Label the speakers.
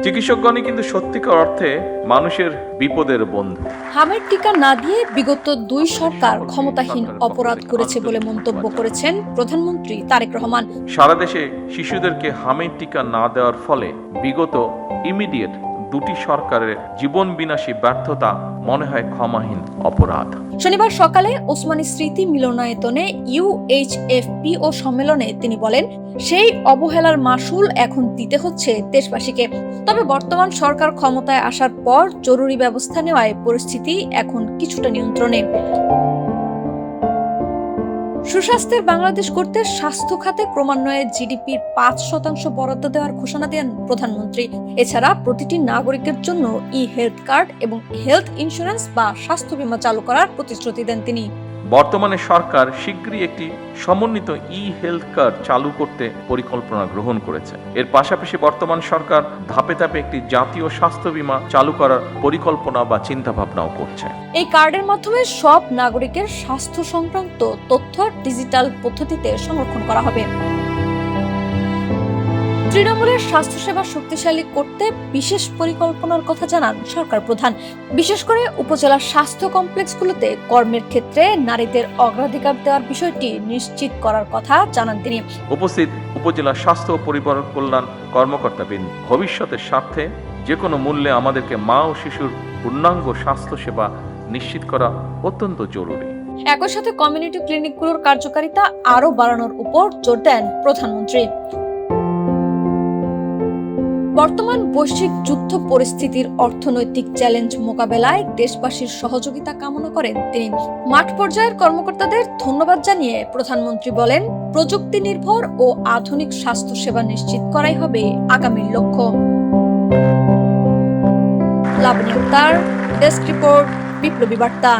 Speaker 1: চিকিৎসকগণই কিন্তু সত্যিকার অর্থে মানুষের বিপদের বন্ধু।
Speaker 2: হামের টিকা না দিয়ে বিগত ২ সরকার ক্ষমতাহীন অপরাধ করেছে বলে মন্তব্য করেছেন প্রধানমন্ত্রী তারেক রহমান।
Speaker 1: সারা দেশে শিশুদেরকে হামের টিকা না দেওয়ার ফলে বিগত ইমিডিয়েট দুটি সরকারের জীবন বিনাশী ব্যর্থতা মনে হয় ক্ষমাহীন অপরাধ।
Speaker 2: শনিবার সকালে ওসমানী স্মৃতি মিলনায়তনে ইউএইচএফপিও সম্মেলনে তিনি বলেন, সেই অবহেলার মাসুল এখন দিতে হচ্ছে দেশবাসীকে। তবে বর্তমান সরকার ক্ষমতায় আসার পর জরুরি ব্যবস্থা নেওয়ায় পরিস্থিতি এখন কিছুটা নিয়ন্ত্রণে। সুস্বাস্থ্যের বাংলাদেশ করতে স্বাস্থ্য খাতে ক্রমান্বয়ে জিডিপির ৫% বরাদ্দ দেওয়ার ঘোষণা দেন প্রধানমন্ত্রী। এছাড়া প্রতিটি নাগরিকের জন্য হেলথ কার্ড এবং হেলথ ইন্স্যুরেন্স বা স্বাস্থ্য বীমা চালু করার প্রতিশ্রুতি দেন তিনি।
Speaker 1: বর্তমানে সরকার শীঘ্রই একটি সমন্বিত হেলথ কার্ড চালু করতে পরিকল্পনা গ্রহণ করেছে। এর পাশাপাশি বর্তমান সরকার ধাপে ধাপে একটি জাতীয় স্বাস্থ্য বীমা চালু করার পরিকল্পনা বা চিন্তা ভাবনাও করছে।
Speaker 2: এই কার্ডের মাধ্যমে সব নাগরিকের স্বাস্থ্য সংক্রান্ত তথ্য ডিজিটাল পদ্ধতিতে সংরক্ষণ করা হবে। তৃণমূলের স্বাস্থ্যসেবা শক্তিশালী করতে বিশেষ পরিকল্পনার কথা জানান সরকার প্রধান। বিশেষ করে উপজেলা স্বাস্থ্য কমপ্লেক্সগুলোতে কর্মের ক্ষেত্রে নারীদের অগ্রাধিকার দেওয়ার বিষয়টি নিশ্চিত করার কথা জানান তিনি।
Speaker 1: উপস্থিত উপজেলা স্বাস্থ্য ও পরিবার কল্যাণ কর্মকর্তাবৃন্দ, ভবিষ্যতের স্বার্থে যে কোনো মূল্যে আমাদেরকে মা ও শিশুর পূর্ণাঙ্গ স্বাস্থ্যসেবা নিশ্চিত করা অত্যন্ত জরুরি।
Speaker 2: একই সাথে কমিউনিটি ক্লিনিকগুলোর কার্যকারিতা আরও বাড়ানোর উপর জোর দেন প্রধানমন্ত্রী। বর্তমান বৈশ্বিক যুদ্ধ পরিস্থিতির অর্থনৈতিক চ্যালেঞ্জ মোকাবেলায় দেশবাসীর সহযোগিতা কামনা করেন তিনি। মাঠ পর্যায়ের কর্মকর্তাদের ধন্যবাদ জানিয়ে প্রধানমন্ত্রী বলেন, প্রযুক্তি নির্ভর ও আধুনিক স্বাস্থ্যসেবা নিশ্চিত করাই হবে আগামীর লক্ষ্য। লাবণী আক্তার, ডেস্ক রিপোর্ট, বিপ্লবী বার্তা।